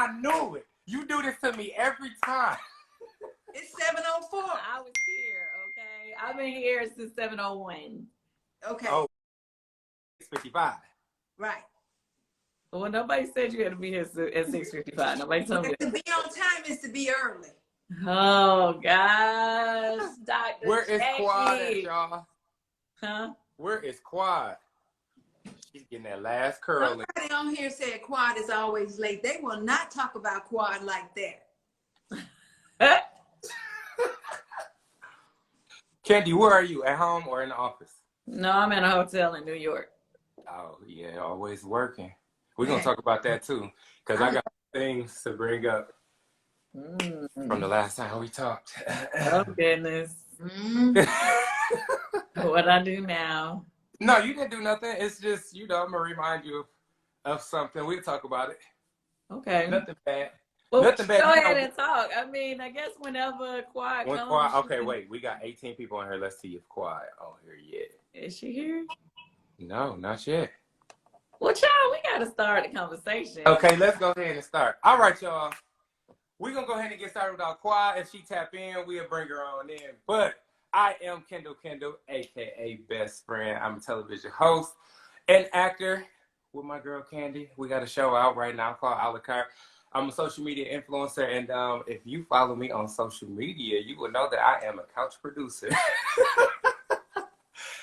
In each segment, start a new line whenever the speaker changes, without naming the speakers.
I knew it. You do this to me every time.
It's 7:04.
I was here, okay? I've been here since 7:01.
Okay.
Oh, 6:55.
Right.
Well, nobody said you had to be here at 6:55. Nobody told me
To
that.
be on time is to be early.
Oh, gosh. Dr.
Where is
Jackie.
Quad at, y'all?
Huh?
Where is Quad? She's getting that last curl.
Somebody on here said Quad is always late. They will not talk about Quad like that.
Kendi, where are you? At home or in the office?
No, I'm in a hotel in New York.
Oh, yeah, always working. We're going to talk about that, too, because I got things to bring up from the last time we talked.
Oh, goodness. What I do now?
No, you didn't do nothing. It's just, you know, I'm going to remind you of something. We'll talk about it.
Okay.
Nothing bad.
Well,
Nothing bad.
Go ahead and talk. I mean, I guess whenever Quad comes.
Quad, okay, wait. We got 18 people on here. Let's see if Quad on here yet.
Is she here?
No, not yet.
Well, child, we got to start the conversation.
Okay, let's go ahead and start. All right, y'all. We're going to go ahead and get started with our Quad. If she tap in, we'll bring her on in. But I am Kendall, a.k.a. Best Friend. I'm a television host and actor with my girl, Kandi. We got a show out right now called A La Carte. I'm a social media influencer, and if you follow me on social media, you will know that I am a couch producer.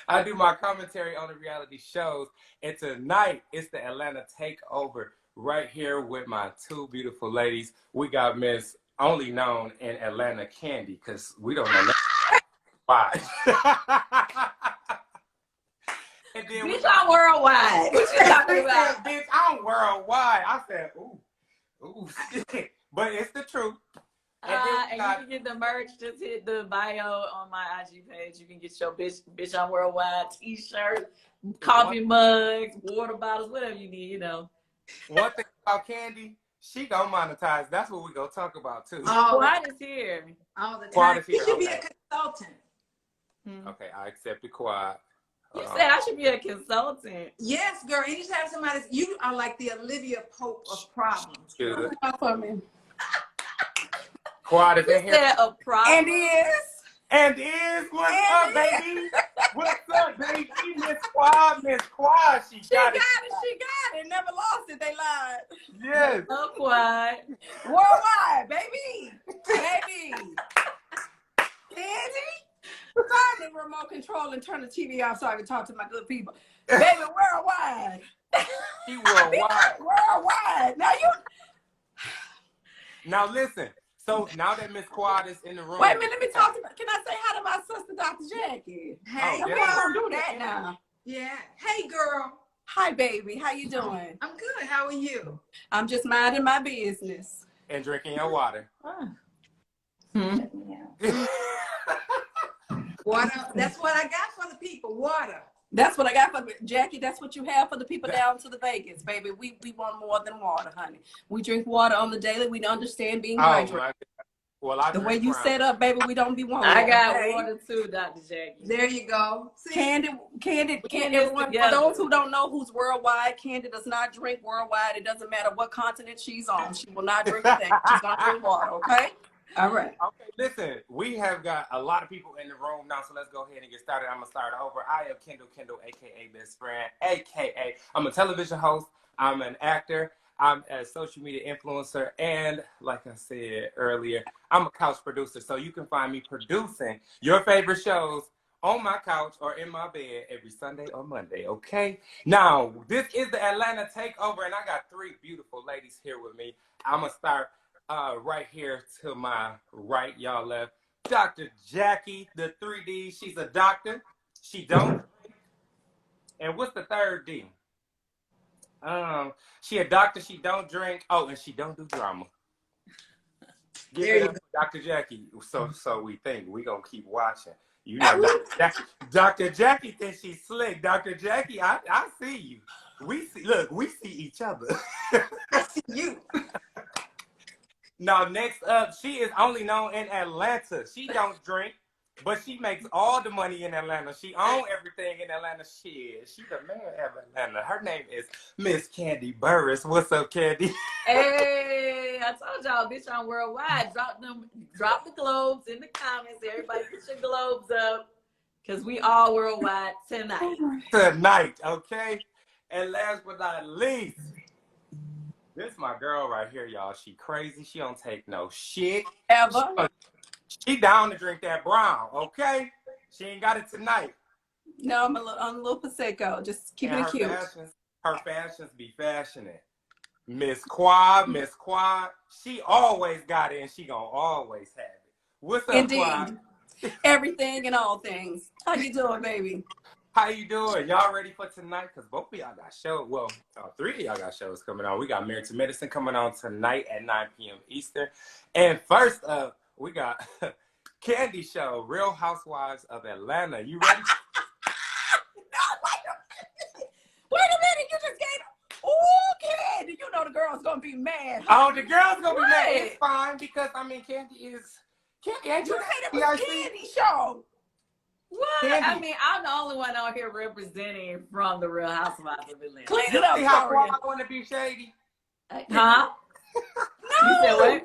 I do my commentary on the reality shows, and tonight it's the Atlanta Takeover right here with my two beautiful ladies. We got Miss only known in Atlanta Kandi, because we don't know why. And then
bitch, I'm worldwide. What you talking about?
Bitch, I'm worldwide. I said, ooh, shit. But it's the truth. And
you can get the merch. Just hit the bio on my IG page. You can get your bitch I'm worldwide t-shirts, coffee mugs, water bottles, whatever you need, you know.
One thing about Kandi, she gonna monetize. That's what we gonna talk about too.
Quad is here.
All the time.
Quad is here.
You should be a consultant.
Okay, I accept the Quad.
You said I should be a consultant.
Yes, girl. Anytime somebody's, you are like the Olivia Pope of problems.
Good.
For me.
Quad is in here.
Said a problem.
And is. What's up, baby? What's up, baby? Miss Quad. She got it.
She got it. Never lost it. They lied.
Yes.
Oh, Quad.
Worldwide, baby. Baby. Kandi? Find the remote control and turn the TV off so I can talk to my good people. Baby, worldwide.
She worldwide.
Worldwide.
Now listen. So now that Miss Quad is in the room.
Wait a minute, let me talk to can I say hi to my sister, Dr. Jackie? Hey, we don't do that now. Yeah. Hey, girl. Hi, baby. How you doing? I'm good. How are you? I'm just minding my business.
And drinking your water.
Water. That's what I got for the people. Water. That's what I got for Jackie. That's what you have for the people down to the Vegas, baby. We want more than water, honey. We drink water on the daily. We understand being hydrated. Well, the way you set up, baby, we don't be wanting.
I got water too, Dr. Jackie.
There you go. See? Kandi. Everyone, for those who don't know who's worldwide, Kandi does not drink worldwide. It doesn't matter what continent she's on. She will not drink a thing. She's gonna drink water. Okay. All right. Okay,
listen, we have got a lot of people in the room now, so let's go ahead and get started. I'm going to start over. I am Kendall, a.k.a. Best Friend, a.k.a. I'm a television host. I'm an actor. I'm a social media influencer. And like I said earlier, I'm a couch producer. So you can find me producing your favorite shows on my couch or in my bed every Sunday or Monday, okay? Now, this is the Atlanta Takeover, and I got three beautiful ladies here with me. I'm going to start right here to my right, y'all left. Dr. Jackie, the 3D. She's a doctor. She don't. And what's the third D? She a doctor. She don't drink. Oh, and she don't do drama. Give it up, Dr. Jackie. So we think we gonna keep watching. You know, Dr. Jackie thinks she's slick. Dr. Jackie, I see you. We see each other.
I see you.
Now, next up, she is only known in Atlanta. She don't drink, but she makes all the money in Atlanta. She owns everything in Atlanta. She's the mayor of Atlanta. Her name is Miss Kandi Burrus. What's up, Kandi?
Hey, I told y'all, bitch, I'm worldwide. Drop the globes in the comments. Everybody put your globes up. Because we all worldwide tonight.
Tonight, okay? And last but not least, this is my girl right here, y'all. She crazy. She don't take no shit.
Ever.
She down to drink that brown, okay? She ain't got it tonight.
No, I'm a little Prosecco. Just keeping it cute.
Her fashions be fashioning. Miss Quad, she always got it and she gonna always have it. What's up,
Indeed.
Quad?
Everything and all things. How you doing, baby?
How you doing? Y'all ready for tonight? Because both of y'all got shows. Well, 3 of y'all got shows coming on. We got Married to Medicine coming on tonight at 9 p.m. Eastern. And first up, we got KANDI show, Real Housewives of Atlanta. You ready?
Wait a minute, you just gave. Oh, KANDI, you know the girl's gonna be mad.
Oh, the girl's gonna be mad. It's fine because KANDI is. KANDI, ain't
you said it was KANDI show.
What?
KANDI.
I mean, I'm the only one out here representing from the Real Housewives of Atlanta.
Clean it up,
see how I want to be shady?
Huh?
No.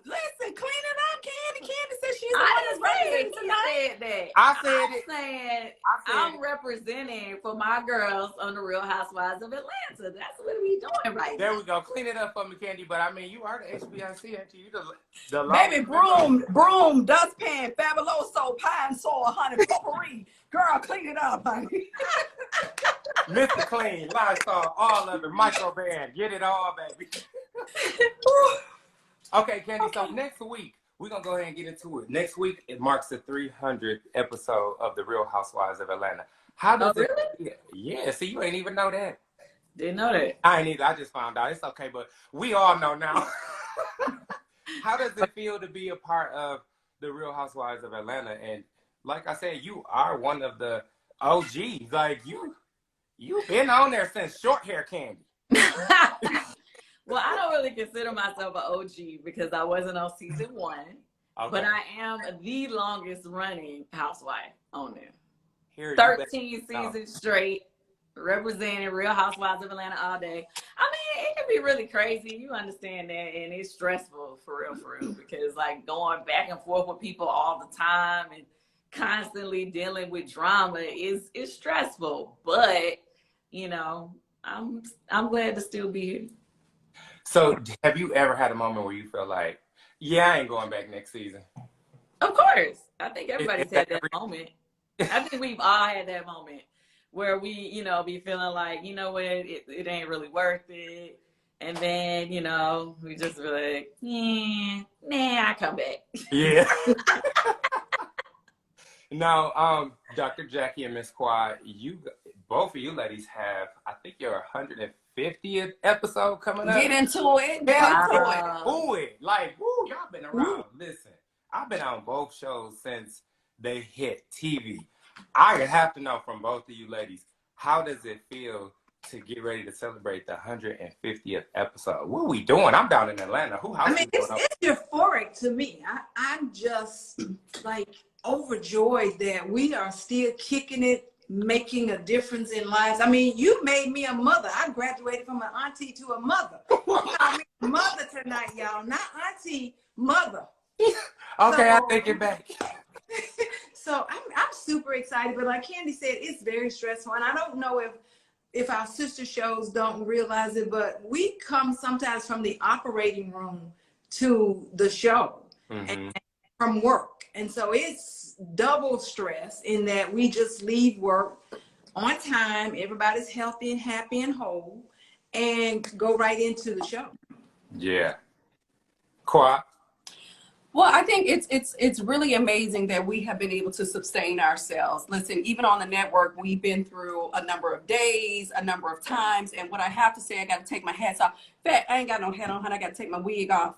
Listen, clean it up, KANDI. KANDI said she's the one that's representing tonight.
That.
I
said I'm representing for my girls on the Real Housewives of Atlanta. That's what we doing right
There
now.
we go. Clean it up for me, KANDI. But I mean, you are the HBIC, ain't you? You the
Baby, broom, dustpan, fabuloso, pine soil, honey, potpourri. Girl, clean it up, honey.
Mr. Clean, Lysol, all of it, microban, get it all, baby. Okay, KANDI, so next week, we're going to go ahead and get into it. Next week, it marks the 300th episode of The Real Housewives of Atlanta. How does it?
Really?
Yeah, see, you ain't even know that.
Didn't know that.
I ain't either. I just found out. It's okay, but we all know now. How does it feel to be a part of The Real Housewives of Atlanta? And like I said, you are one of the OGs. Like, you've been on there since short hair KANDI.
Well, I don't really consider myself an OG because I wasn't on season 1. Okay. But I am the longest running housewife on there. 13 seasons straight, representing Real Housewives of Atlanta all day. I mean, it can be really crazy. You understand that. And it's stressful for real. Because like going back and forth with people all the time and constantly dealing with drama is stressful. But, you know, I'm glad to still be here.
So have you ever had a moment where you feel like, yeah, I ain't going back next season?
Of course. I think everybody's had that moment. I think we've all had that moment where we, you know, be feeling like, you know what, it ain't really worth it. And then, you know, we just be like, I come back.
Yeah. Now, Dr. Jackie and Miss Quad, both of you ladies have, I think, your 150th episode coming up.
Get into it.
Ooh, like, woo, y'all been around. Listen, I've been on both shows since they hit TV. I have to know from both of you ladies, how does it feel to get ready to celebrate the 150th episode? What are we doing? I'm down in Atlanta.
It's euphoric to me. I'm just like overjoyed that we are still kicking it, making a difference in lives. I mean, you made me a mother. I graduated from an auntie to a mother. I mean, mother tonight, y'all. Not auntie, mother.
Okay, I take it back.
So I'm super excited, but like KANDI said, it's very stressful. And I don't know if our sister shows don't realize it, but we come sometimes from the operating room to the show and from work. And so it's double stress in that we just leave work on time. Everybody's healthy and happy and whole and go right into the show.
Yeah. Quad.
Well, I think it's really amazing that we have been able to sustain ourselves. Listen, even on the network, we've been through a number of days, a number of times. And what I have to say, I got to take my hats off. In fact, I ain't got no hat on, honey. I got to take my wig off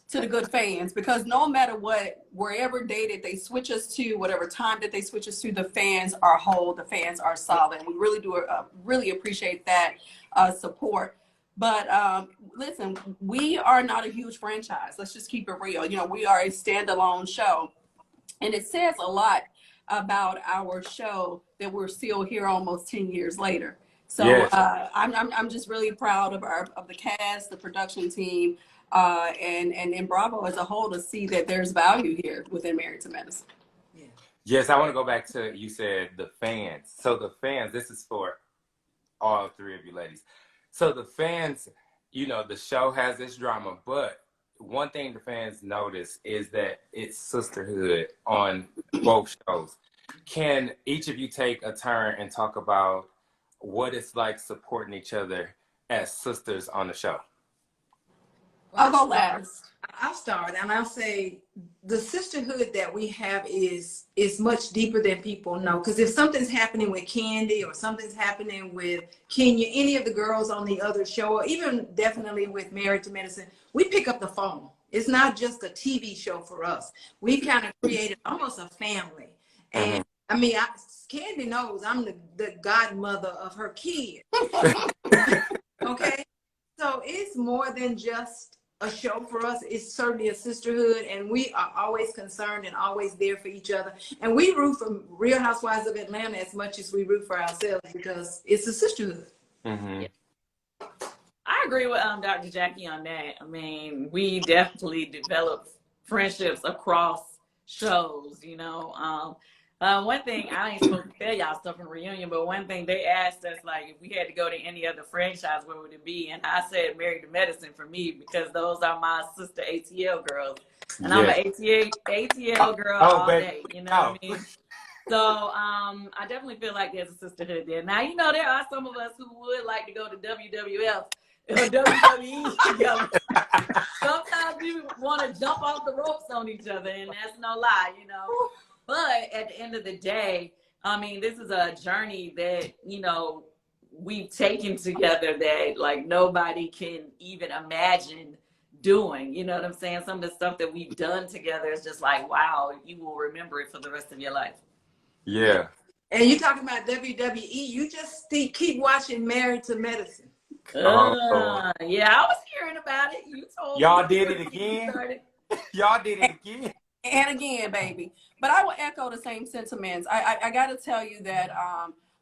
to the good fans, because no matter what, wherever day that they switch us to, whatever time that they switch us to, the fans are whole, the fans are solid. And we really do really appreciate that support. But listen, we are not a huge franchise. Let's just keep it real. You know, we are a standalone show. And it says a lot about our show that we're still here almost 10 years later. So yes. I'm just really proud of the cast, the production team, and Bravo as a whole to see that there's value here within Married to Medicine.
Yeah. Yes, I want to go back to, you said the fans. So the fans, this is for all three of you ladies. So the fans, you know, the show has this drama, but one thing the fans notice is that it's sisterhood on both shows. Can each of you take a turn and talk about what it's like supporting each other as sisters on the show?
I'll go last.
I'll start, and I'll say the sisterhood that we have is much deeper than people know. Because if something's happening with Kandi, or something's happening with Kenya, any of the girls on the other show, or even definitely with Married to Medicine, we pick up the phone. It's not just a TV show for us. We kind of created almost a family. And I mean, Kandi knows I'm the godmother of her kid. Okay? So it's more than just a show for us. It's certainly a sisterhood, and we are always concerned and always there for each other. And we root for Real Housewives of Atlanta as much as we root for ourselves, because it's a sisterhood.
Yeah. I agree with Dr. Jackie on that. I mean, we definitely develop friendships across shows, you know. One thing, I ain't supposed to tell y'all stuff from Reunion, but one thing they asked us, like, if we had to go to any other franchise, where would it be? And I said Married to Medicine for me, because those are my sister ATL girls. And I'm an ATL girl all day, you know what I mean? So I definitely feel like there's a sisterhood there. Now, you know, there are some of us who would like to go to WWF or WWE together. Sometimes we want to jump off the ropes on each other, and that's no lie, you know. But at the end of the day, I mean, this is a journey that, you know, we've taken together that, like, nobody can even imagine doing. You know what I'm saying? Some of the stuff that we've done together is just like, wow, you will remember it for the rest of your life.
Yeah.
And you're talking about WWE, you just keep watching Married to Medicine.
Yeah, I was hearing about it. You told me.
Y'all did it again? Y'all did it again?
And again, baby. But I will echo the same sentiments. I got to tell you that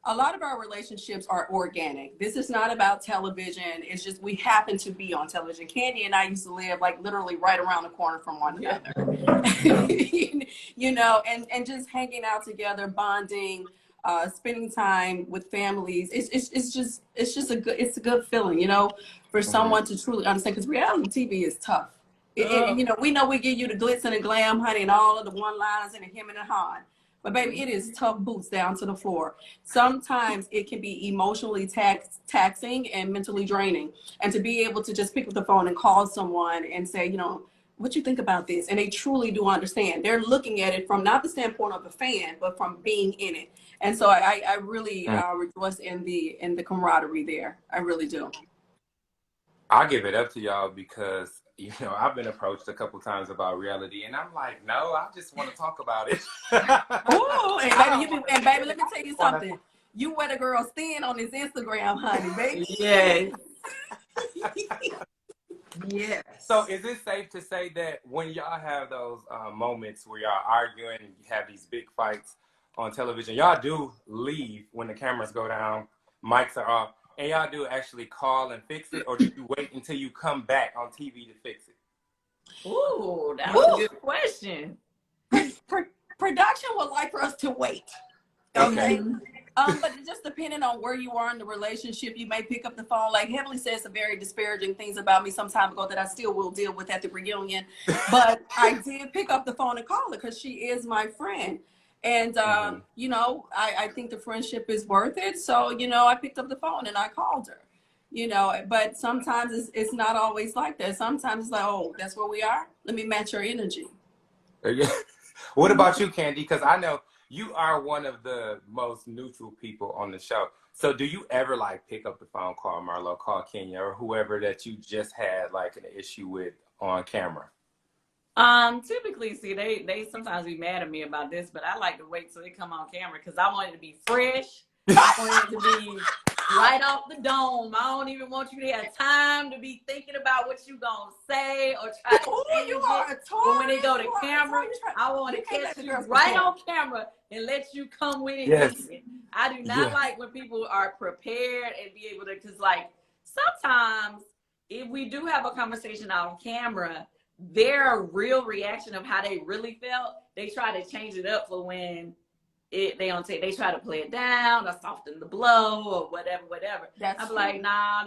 a lot of our relationships are organic. This is not about television. It's just we happen to be on television. Kandi and I used to live, like, literally right around the corner from one another. You know, and just hanging out together, bonding, spending time with families. It's just a good feeling, you know, for someone to truly understand, because reality TV is tough. You know, we give you the glitz and the glam, honey, and all of the one-liners and the him and the han. But baby, it is tough boots down to the floor. Sometimes it can be emotionally taxing and mentally draining. And to be able to just pick up the phone and call someone and say, you know, what you think about this? And they truly do understand. They're looking at it from not the standpoint of a fan, but from being in it. And so I really rejoice in the camaraderie there. I really do.
I'll give it up to y'all because, you know, I've been approached a couple times about reality, and I'm like, no, I just want to talk about it.
Oh, and baby, let me tell you something. You wear the girls thin on his Instagram, honey, baby.
Yes.
Yes.
So is it safe to say that when y'all have those moments where y'all arguing, you have these big fights on television, y'all do leave when the cameras go down, mics are off, and y'all do actually call and fix it, or do you wait until you come back on TV to fix it?
Ooh, that was a good question.
Production would like for us to wait. Okay. But just depending on where you are in the relationship, you may pick up the phone. Like Heavenly said some very disparaging things about me some time ago that I still will deal with at the reunion. But I did pick up the phone and call her because she is my friend. And, you know, I think the friendship is worth it. So, you know, I picked up the phone and I called her, you know, but sometimes it's not always like that. Sometimes it's like, oh, that's where we are. Let me match your energy.
What about you, Kandi? Because I know you are one of the most neutral people on the show. So do you ever like pick up the phone, call Marlo, call Kenya, or whoever that you just had like an issue with on camera?
Typically, see, they sometimes be mad at me about this, but I like to wait till they come on camera because I want it to be fresh. I want it to be right off the dome. I don't even want you to have time to be thinking about what you gonna say or try to change it. But when they go to camera, I want to catch you right on camera and let you come with it.
Yes.
I do not like when people are prepared and be able to, because like sometimes if we do have a conversation off camera, their real reaction of how they really felt, they try to change it up for when they don't take, they try to play it down or soften the blow or whatever.
That's
I'm like, nah.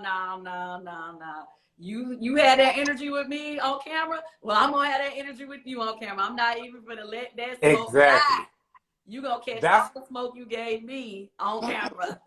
You had that energy with me on camera. Well, I'm gonna have that energy with you on camera. I'm not even gonna let that smoke die. You gonna catch all the smoke you gave me on camera.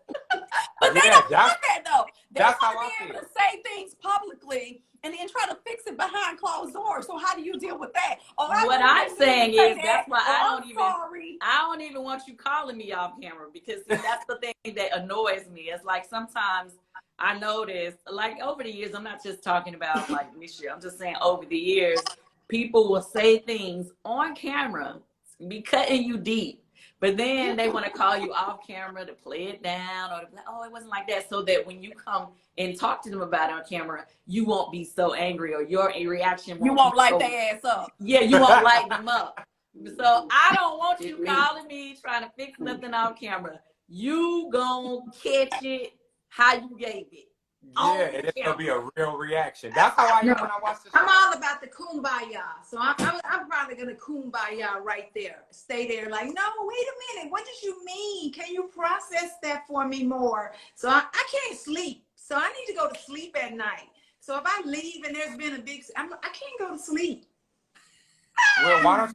But they don't want that though. They
want
to be able to say things publicly and then try to fix it behind closed doors. So how do you deal with that? Oh,
what I'm saying is that's why I don't even want you calling me off camera, because see, that's the thing that annoys me. It's like sometimes I notice, like over the years, I'm not just talking about like this year, I'm just saying over the years, people will say things on camera, be cutting you deep. But then they want to call you off camera to play it down or to be like, oh, it wasn't like that. So that when you come and talk to them about it on camera, you won't be so angry, or your reaction
won't light their ass up.
Yeah, you won't light them up. So I don't want you calling me trying to fix nothing off camera. You gonna catch it how you gave it.
Yeah, it's gonna be a real reaction. That's how I am when I watch the show.
I'm all about the kumbaya, so I'm probably gonna kumbaya right there. Stay there, like, no, wait a minute, what did you mean? Can you process that for me more? So I can't sleep, so I need to go to sleep at night. So if I leave and there's been a big, I can't go to sleep.
Well,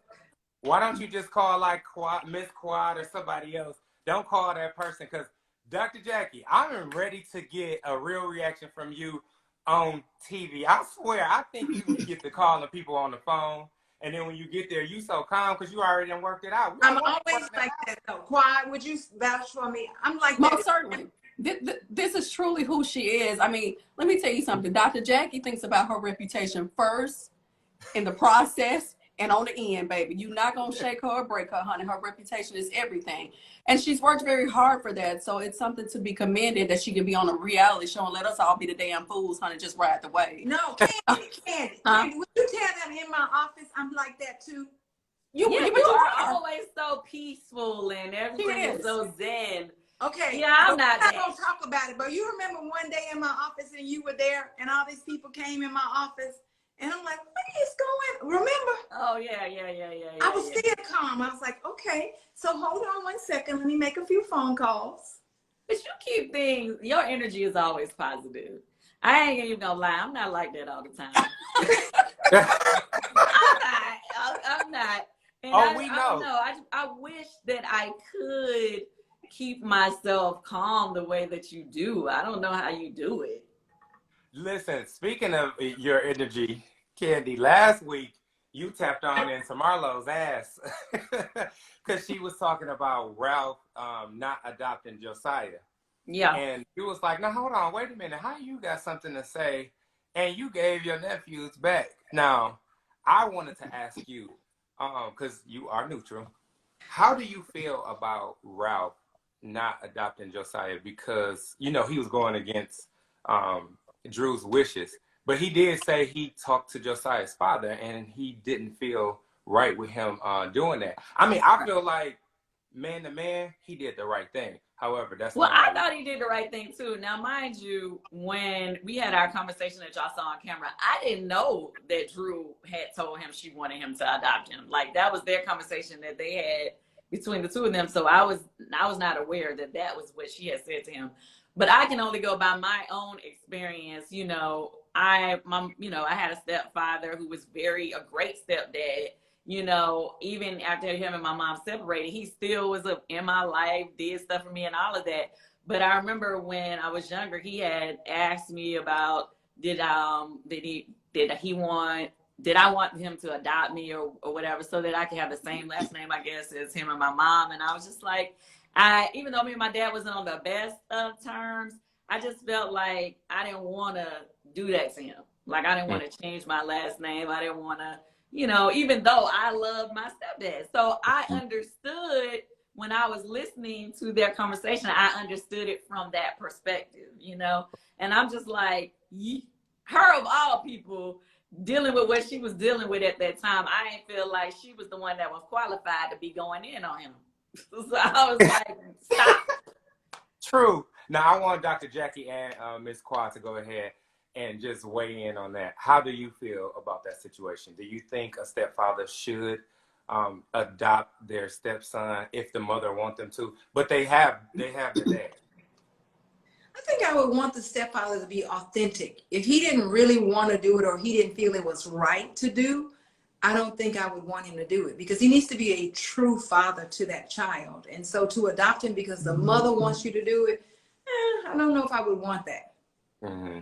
why don't you just call like Miss Quad or somebody else? Don't call that person, because Dr. Jackie, I am ready to get a real reaction from you on TV. I swear, I think you can get the calling people on the phone, and then when you get there, you so calm because you already done worked it out.
I'm always like that, though. Quad, would you vouch for me? I'm like
that.
Most
certainly. This is truly who she is. I mean, let me tell you something. Dr. Jackie thinks about her reputation first, in the process, and on the end, baby. You're not going to shake her or break her, honey. Her reputation is everything. And she's worked very hard for that. So it's something to be commended that she can be on a reality show and let us all be the damn fools, honey. Just ride the wave.
No, Candy, would you tell them in my office I'm like that too?
You are always so peaceful and everything is so zen.
Okay.
Yeah, I'm not
going to talk about it, but you remember one day in my office and you were there and all these people came in my office and I'm like, what is going on? Remember?
Oh, yeah.
I was still calm. I was like, okay, so hold on 1 second. Let me make a few phone calls.
But you keep things, your energy is always positive. I ain't even gonna lie, I'm not like that all the time. I'm not. And
we know.
I wish that I could keep myself calm the way that you do. I don't know how you do it.
Listen, speaking of your energy, Candy, last week you tapped on into Marlo's ass because she was talking about Ralph not adopting Josiah.
Yeah.
And you was like, now hold on, wait a minute. How you got something to say and you gave your nephews back? Now, I wanted to ask you, because you are neutral, how do you feel about Ralph not adopting Josiah? Because, you know, he was going against Drew's wishes. But he did say he talked to Josiah's father and he didn't feel right with him doing that. I mean, I feel like man to man, he did the right thing. However, that's
I thought he did the right thing too. Now, mind you, when we had our conversation that y'all saw on camera, I didn't know that Drew had told him she wanted him to adopt him. Like that was their conversation that they had between the two of them. So I was not aware that that was what she had said to him. But I can only go by my own experience. You know, I had a stepfather who was a great stepdad. You know, even after him and my mom separated, he still was in my life, did stuff for me and all of that. But I remember when I was younger, he had asked me about did I want him to adopt me or whatever, so that I could have the same last name, I guess, as him and my mom. And I was just like, even though me and my dad wasn't on the best of terms, I just felt like I didn't want to do that to him. Like I didn't want to change my last name. I didn't want to, you know, even though I love my stepdad. So I understood when I was listening to their conversation, I understood it from that perspective, you know? And I'm just like, her of all people dealing with what she was dealing with at that time, I didn't feel like she was the one that was qualified to be going in on him. So I was like, stop.
True. Now I want Dr. Jackie and Ms. Quad to go ahead and just weigh in on that. How do you feel about that situation? Do you think a stepfather should adopt their stepson if the mother wants them to, but they have the dad?
I think I would want the stepfather to be authentic. If he didn't really want to do it or he didn't feel it was right to do, I don't think I would want him to do it, because he needs to be a true father to that child. And so to adopt him because the mother wants you to do it, I don't know if I would want that.
Mm-hmm.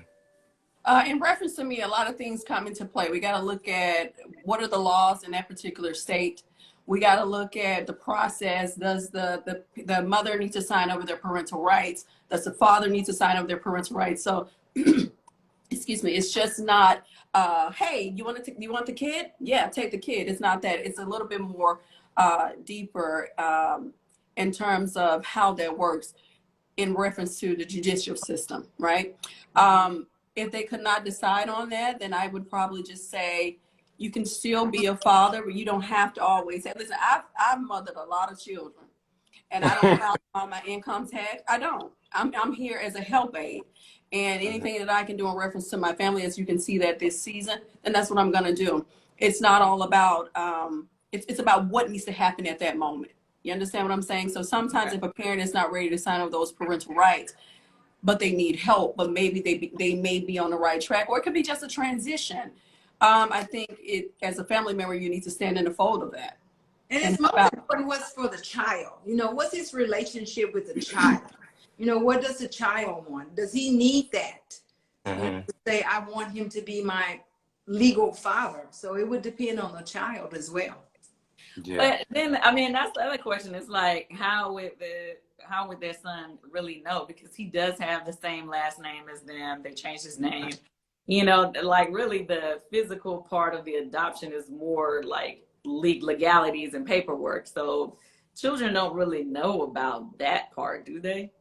In reference to me, a lot of things come into play. We got to look at what are the laws in that particular state. We got to look at the process. Does the mother need to sign over their parental rights? Does the father need to sign over their parental rights? So, excuse me, it's just not, hey, you want the kid? Yeah, take the kid. It's not that. It's a little bit more deeper in terms of how that works in reference to the judicial system, right? If they could not decide on that, then I would probably just say you can still be a father, but you don't have to always say, listen, I've mothered a lot of children and I don't file on my income tax. I don't. I'm here as a help aid, and anything that I can do in reference to my family, as you can see that this season, then that's what I'm going to do. It's not all about, it's about what needs to happen at that moment. You understand what I'm saying? So sometimes if a parent is not ready to sign over those parental rights, but they need help, but maybe they may be on the right track, or it could be just a transition. I think as a family member, you need to stand in the fold of that.
And it's most important what's for the child. You know, what's his relationship with the child? You know, what does the child want? Does he need that? To say, I want him to be my legal father. So it would depend on the child as well.
Yeah. But then, I mean, that's the other question. It's like, how would their son really know? Because he does have the same last name as them. They changed his name. You know, like really the physical part of the adoption is more like legalities and paperwork. So children don't really know about that part, do they?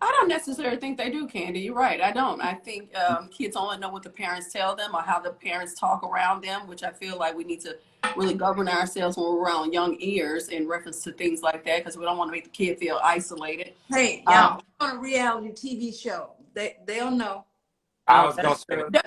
I don't necessarily think they do, Candy. You're right. I don't. I think kids only know what the parents tell them or how the parents talk around them, which I feel like we need to really govern ourselves when we're around young ears in reference to things like that, because we don't want to make the kid feel isolated.
Hey, y'all, on a reality TV show, they'll know.
I was going to say,
you think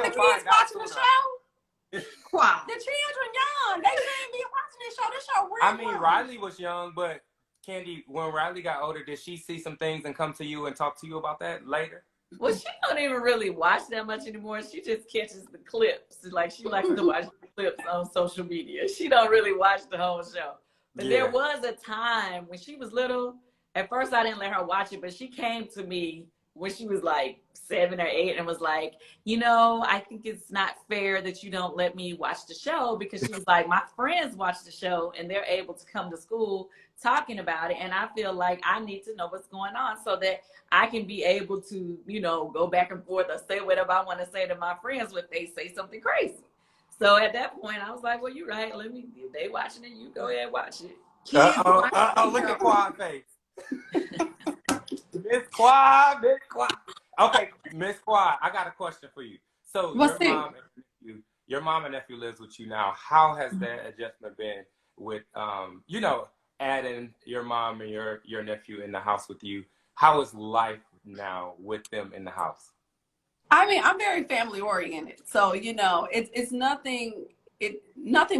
the kids watching the show?
Wow.
The children young. They shouldn't be watching this show. This show real.
I mean, Riley was young, but Candy, when Riley got older, did she see some things and come to you and talk to you about that later?
Well, she don't even really watch that much anymore. She just catches the clips. Like, she likes to watch the clips on social media. She don't really watch the whole show. But there was a time when she was little. At first, I didn't let her watch it, but she came to me when she was like 7 or 8 and was like, you know, I think it's not fair that you don't let me watch the show, because she was like, my friends watch the show and they're able to come to school talking about it. And I feel like I need to know what's going on so that I can be able to, you know, go back and forth or say whatever I want to say to my friends when they say something crazy. So at that point, I was like, well, you're right. If they watching it, you go ahead and watch it.
Look at Quad face. Miss Quad. Okay, Miss Quad, I got a question for you. So your mom and nephew lives with you now. How has that adjustment been with, you know, adding your mom and your nephew in the house with you? How is life now with them in the house?
I mean, I'm very family oriented. So, you know, it's nothing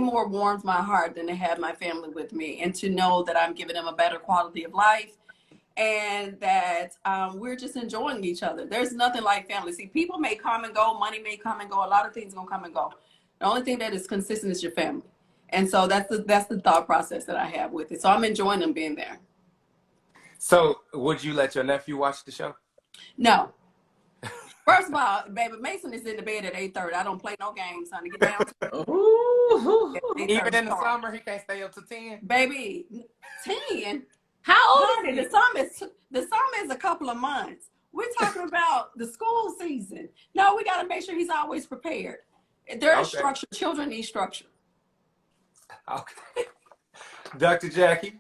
more warms my heart than to have my family with me and to know that I'm giving them a better quality of life and that we're just enjoying each other. There's nothing like family. See, people may come and go, money may come and go, a lot of things gonna come and go. The only thing that is consistent is your family. And so that's the thought process that I have with it. So I'm enjoying them being there.
So would you let your nephew watch the show?
No. First of all, baby, Mason is in the bed at 8:30. I don't play no games, honey. Get down to
Even in the summer, he can't stay up to 10?
Baby, 10?
How old
honey,
is
the summer is a couple of months. We're talking about the school season. No, we got to make sure he's always prepared. There's structure. Children need structure.
Okay. Dr. Jackie,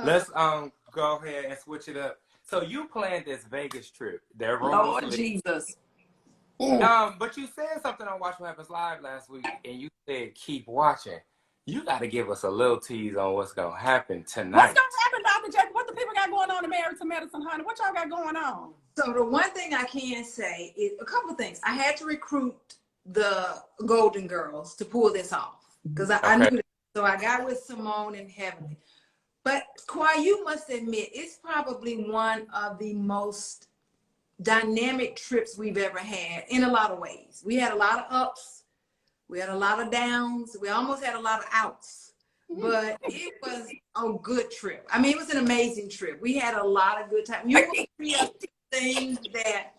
let's go ahead and switch it up. So you planned this Vegas trip.
Lord Jesus.
But you said something on Watch What Happens Live last week, and you said keep watching. You got to give us a little tease on what's going to happen tonight.
What's going to happen, Dr. Jackie? What the people got going on in Married to Medicine, honey? What y'all got going on?
So the one thing I can say is a couple of things. I had to recruit the Golden Girls to pull this off because I knew that. So I got with Simone and Heavenly. But Kwa, you must admit, it's probably one of the most dynamic trips we've ever had in a lot of ways. We had a lot of ups. We had a lot of downs. We almost had a lot of outs. But it was a good trip. I mean, it was an amazing trip. We had a lot of good time. You will see us things that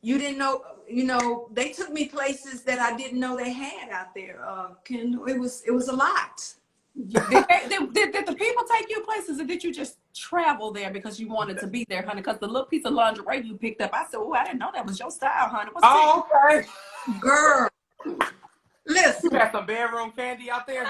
you didn't know. You know, they took me places that I didn't know they had out there. Kendall, it was a lot.
Did the people take you places, or did you just travel there because you wanted to be there, honey? Because the little piece of lingerie you picked up, I said, "Oh, I didn't know that was your style, honey." What's
okay,
girl. Listen,
you got some bedroom candy out there.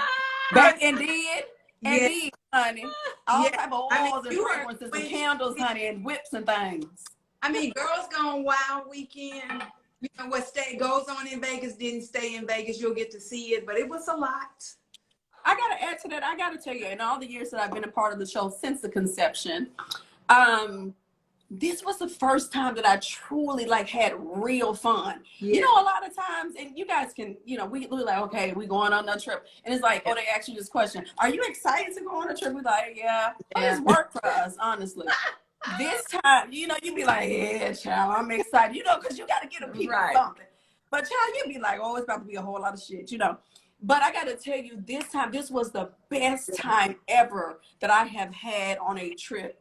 Back indeed, honey. All type of oils and fragrances and candles, honey, and whips and things.
I mean, Girls Gone Wild weekend. You know what goes on in Vegas didn't stay in Vegas. You'll get to see it, but it was a lot.
I gotta add to that. I gotta tell you, in all the years that I've been a part of the show since the conception, this was the first time that I truly had real fun. Yeah. You know, a lot of times, and you guys can, you know, we're like, okay, we going on a trip, and it's like, oh, they ask you this question: are you excited to go on a trip? We're like, yeah. It's work for us, honestly. This time, you know, you be like, yeah, child, I'm excited, you know, because you got to get a piece of something. But child, you be like, oh, it's about to be a whole lot of shit, you know. But I got to tell you, this time, this was the best time ever that I have had on a trip,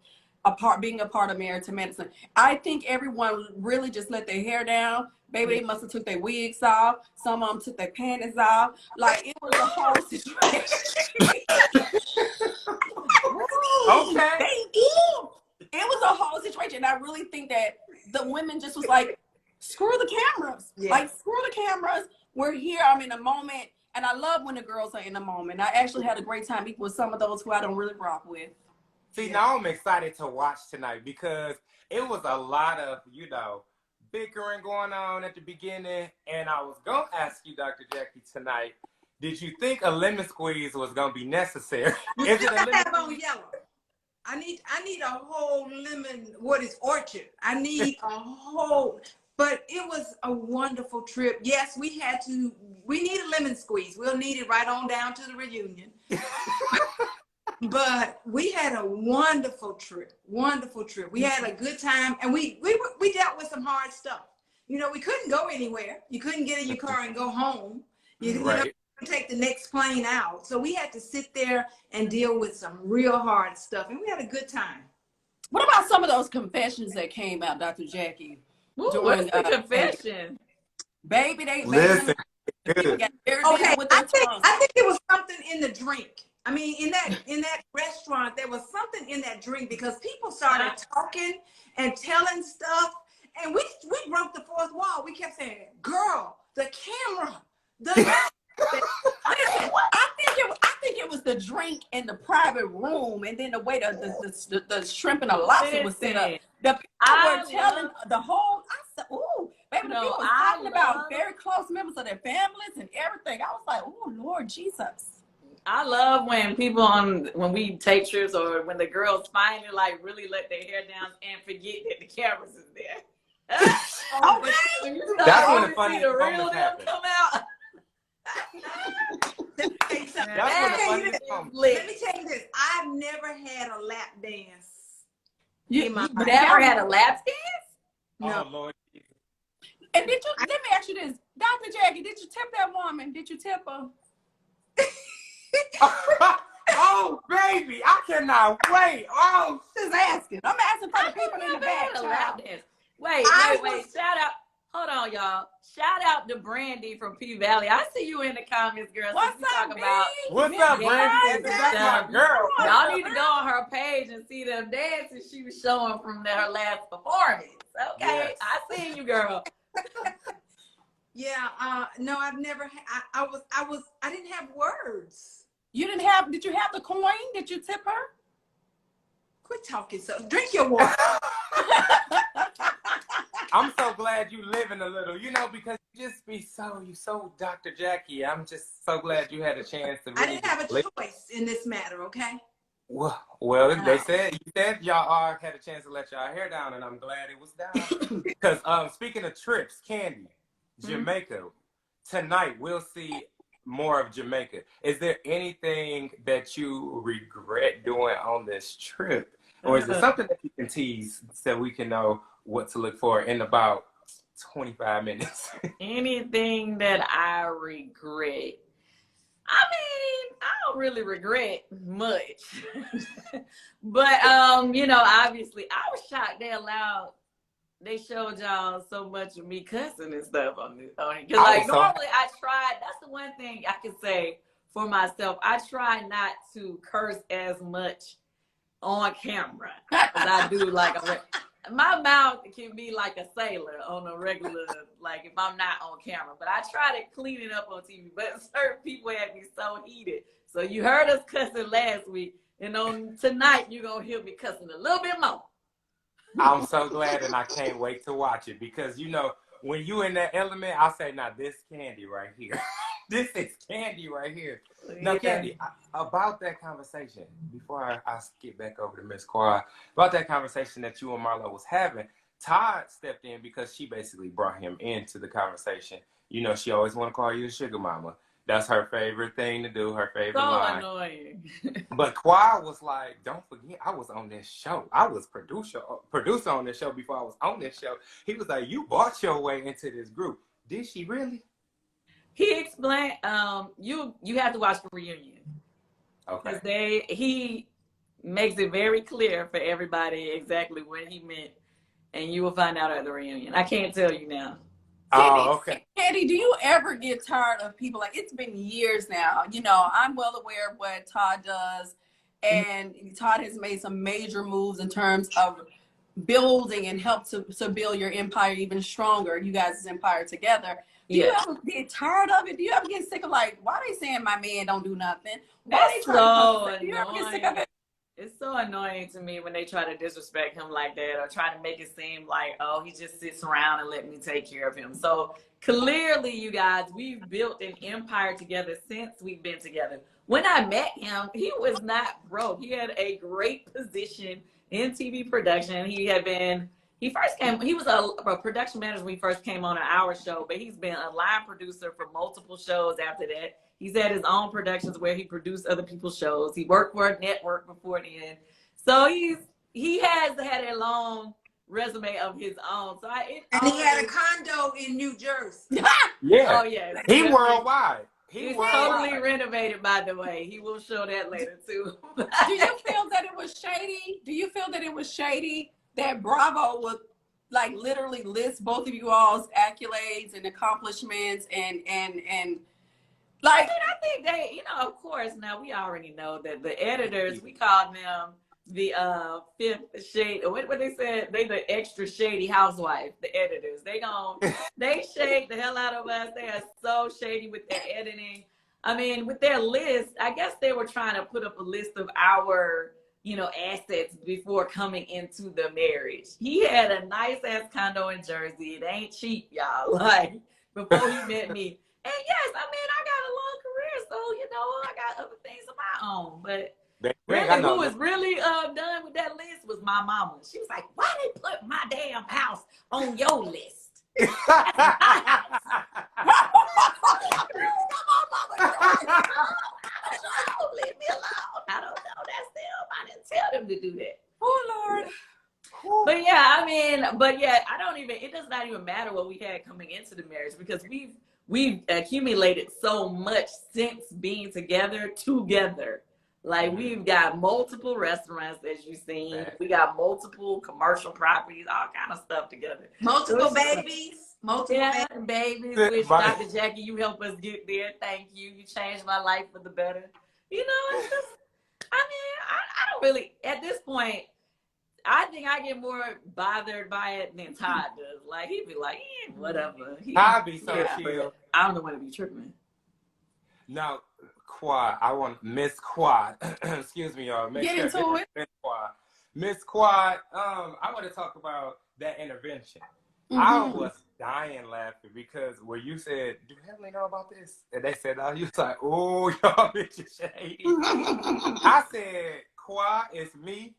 being a part of Married to Medicine. I think everyone really just let their hair down. Baby, they must have took their wigs off. Some of them took their panties off. Like, it was a whole situation.
Okay.
It was a whole situation. And I really think that the women just was like, screw the cameras. Yeah. Like, screw the cameras. We're here. I'm in a moment. And I love when the girls are in the moment. I actually had a great time even with some of those who I don't really rock with.
See, now I'm excited to watch tonight because it was a lot of, you know, bickering going on at the beginning. And I was going to ask you, Dr. Jackie, tonight, did you think a lemon squeeze was going to be necessary? Is it a lemon
have on yellow? I need a whole lemon, orchard. I need a whole, but it was a wonderful trip. Yes, we need a lemon squeeze. We'll need it right on down to the reunion. But we had a wonderful trip. We had a good time, and we dealt with some hard stuff. You know, we couldn't go anywhere. You couldn't get in your car and go home. You know, take the next plane out. So we had to sit there and deal with some real hard stuff, and we had a good time.
What about some of those confessions that came out, Dr. Jackie?
What's the confession?
Baby,
listen.
Okay,
I think it was something in the drink. I mean, in that restaurant, there was something in that drink because people started talking and telling stuff, and we broke the fourth wall. We kept saying, "Girl, the camera,
I think it was the drink in the private room, and then the way the shrimp and the lobster was set up. The people were telling the whole. I said, "Ooh, baby," the people were talking about very close members of their families and everything. I was like, "Oh, Lord Jesus."
I love when people when we take trips or when the girls finally really let their hair down and forget that the cameras is there.
Okay.
That's when the funny
the real
moments happen.
come out.
That's when the funniest moments.
Let me tell you this. I've never had a lap dance.
You never had a lap dance?
No. Oh, Lord.
And let me ask you this. Dr. Jackie, did you tip that woman? Did you tip her?
Oh, baby, I cannot wait. Oh,
just asking. I'm asking for the people in the back.
Wait. Shout out. Hold on, y'all. Shout out to Brandy from P Valley. I see you in the comments, girl.
What's up,
What's up, Brandy? That's my girl.
Y'all need to go on her page and see the dances she was showing from her last performance. Okay, yes. I seen you, girl.
Yeah. No, I've never. I didn't have words.
You didn't have. Did you have the coin? Did you tip her?
Quit talking. So drink your water.
I'm so glad you living a little, you know, because you just be so Dr. Jackie. I'm just so glad you had a chance to really
I didn't have a choice in this matter, okay?
Well, they said you said y'all all had a chance to let y'all hair down, and I'm glad it was down. Because speaking of trips, Kandi, Jamaica, tonight we'll see more of Jamaica. Is there anything that you regret doing on this trip, or is there something that you can tease so we can know what to look for in about 25 minutes?
Anything that I regret? I mean, I don't really regret much. But you know, obviously I was shocked they allowed, they showed y'all so much of me cussing and stuff on it. Because like normally I tried, that's the one thing I can say for myself. I try not to curse as much on camera as I do like my mouth can be like a sailor on a regular, like if I'm not on camera. But I try to clean it up on TV. But certain people had me so heated. So you heard us cussing last week, and on tonight you're gonna hear me cussing a little bit more.
I'm so glad, and I can't wait to watch it, because you know when you in that element, I say, now this Kandi right here. This is Kandi right here. Now, Kandi, about that conversation, before I skip back over to Miss Quad, about that conversation that you and Marlo was having, Todd stepped in because she basically brought him into the conversation. You know, she always want to call you a sugar mama. That's her favorite thing to do, her favorite line.
So annoying.
But Quad was like, don't forget, I was on this show. I was producer on this show before I was on this show. He was like, you bought your way into this group. Did she really?
He explained, you have to watch the reunion.
Okay.
Because he makes it very clear for everybody exactly what he meant, and you will find out at the reunion. I can't tell you now.
Oh, okay.
Kandi, do you ever get tired of people? Like, it's been years now. You know, I'm well aware of what Todd does, and Todd has made some major moves in terms of building and help to build your empire even stronger, you guys' empire together. Do you ever get tired of it? Do you ever get sick of, like, why are they saying my man don't do nothing?
That's so annoying.
Do you ever get sick of it?
It's so annoying to me when they try to disrespect him like that, or try to make it seem like, oh, he just sits around and let me take care of him. So clearly, you guys, we've built an empire together since we've been together. When I met him, he was not broke. He had a great position in TV production. He was a production manager when he first came on our show, but he's been a line producer for multiple shows after that. He's had his own productions where he produced other people's shows. He worked for a network before then. So he has had a long resume of his own. So
and he had a condo in New Jersey.
Yeah.
Oh, yes.
He worldwide.
He's totally renovated, by the way. He will show that later, too.
Do you feel that it was shady? Do you feel that it was shady that Bravo would, like, literally list both of you all's accolades and accomplishments and like,
I think they, you know, of course, now we already know that the editors, we call them the fifth shade, what they said, they the extra shady housewife, the editors. They shade the hell out of us. They are so shady with their editing. I mean, with their list, I guess they were trying to put up a list of our, you know, assets before coming into the marriage. He had a nice ass condo in Jersey. It ain't cheap, y'all. Like, before he met me. And yes, I mean, I got a long career, so, you know, I got other things of my own. But really, who was really done with that list was my mama. She was like, why they put my damn house on your list? Come on, mama. Leave me alone. I don't know. That's them. I didn't tell them to do that.
oh, Lord.
But yeah, I mean, it does not even matter what we had coming into the marriage, because we've accumulated so much since being together. Like, we've got multiple restaurants, as you've seen. We got multiple commercial properties, all kind of stuff together.
Multiple babies.
Babies. Which, Dr. Jackie, you help us get there. Thank you. You changed my life for the better. You know, it's just, I mean, I don't really, at this point, I think I get more bothered by it than Todd does. Like, he'd be like, whatever.
I'd be so chill.
I don't know when to be tripping.
Now, Quad, I want Miss Quad. Excuse me, y'all.
Get into it.
Miss Quad, I want to talk about that intervention. I was dying laughing because when you said, do Heavenly know about this? And they said, oh, you was like, oh, y'all bitches shady. I said, Qua, it's me.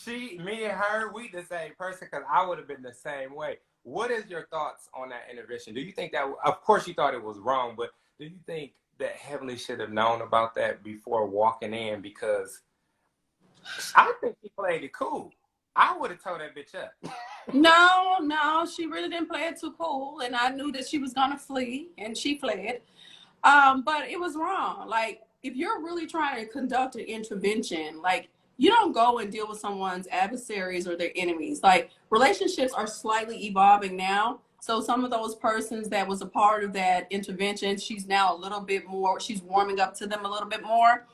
Me and her, we the same person because I would have been the same way. What is your thoughts on that intervention? Do you think that, of course you thought it was wrong, but do you think that Heavenly should have known about that before walking in? Because I think she played it cool. I would have told that bitch up.
No, she really didn't play it too cool. And I knew that she was going to flee, and she fled. But it was wrong. Like, if you're really trying to conduct an intervention, like, you don't go and deal with someone's adversaries or their enemies. Like, relationships are slightly evolving now. So some of those persons that was a part of that intervention, she's now a little bit more, she's warming up to them a little bit more.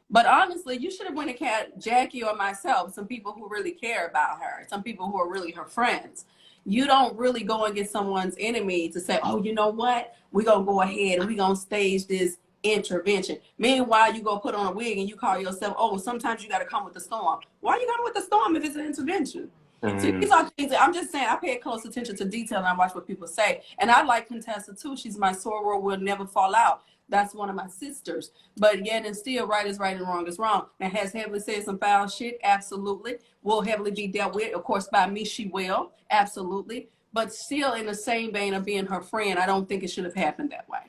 But honestly, you should have went and had Jackie or myself, some people who really care about her, some people who are really her friends. You don't really go and get someone's enemy to say, oh, you know what? We're going to go ahead and we're going to stage this intervention. Meanwhile, you go put on a wig and you call yourself, oh, sometimes you got to come with the storm. Why are you going with the storm if it's an intervention? So these are things that I'm just saying, I pay close attention to detail and I watch what people say. And I like Contessa too. She's my soror, will never fall out. That's one of my sisters. But yet and still, right is right and wrong is wrong. Now, has Heavenly said some foul shit? Absolutely. Will Heavenly be dealt with? Of course, by me, she will. Absolutely. But still, in the same vein of being her friend, I don't think it should have happened that way.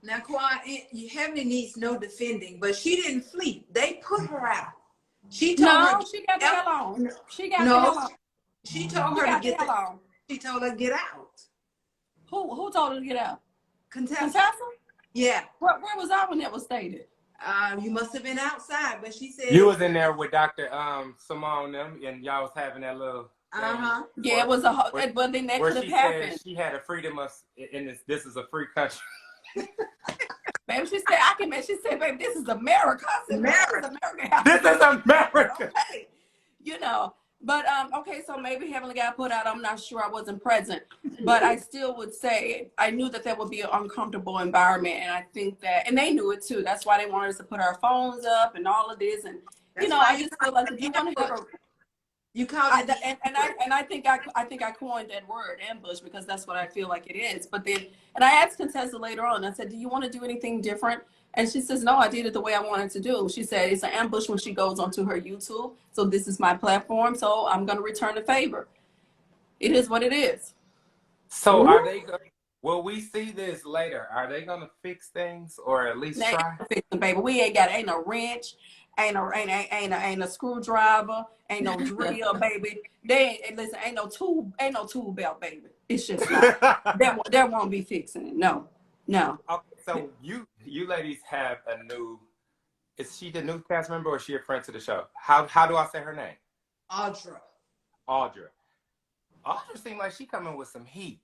Now, Quan, Heavenly needs no defending, but she didn't flee. They put her out. She told her.
She got the hell on. She got the hell on.
She told her to get the hell on. She told her to get out.
Who told her to get out?
Contessa? Yeah.
Where was I when that was stated?
You must have been outside, but she said
you was in there with Dr. Simone them, and y'all was having that little.
Yeah, it was but then that could have happened.
She had a freedom of, in this is a free country.
Baby, she said, she said, baby, this is America. I said, America.
This is America.
Okay. You know, but, okay, so maybe Heavenly got put out. I'm not sure. I wasn't present. But I still would say I knew that would be an uncomfortable environment. And I think that, and they knew it too. That's why they wanted us to put our phones up and all of this. And, you know, I just feel like if you want to have a, you called it, and I think I coined that word, ambush, because that's what I feel like it is. But then, and I asked Contessa later on, I said, do you want to do anything different? And she says, no, I did it the way I wanted to do. She said it's an ambush when she goes onto her YouTube. So this is my platform. So I'm going to return the favor. It is what it is.
So are they going? Will we see this later? Are they going to fix things or at least try?
Fix them, baby. We ain't no wrench. Ain't a screwdriver, ain't no drill, baby. Listen, ain't no tool belt, baby. It's just not. There won't be fixing it. No.
Okay, so you ladies have a new. Is she the new cast member or is she a friend to the show? How do I say her name?
Audra.
Audra seems like she coming with some heat.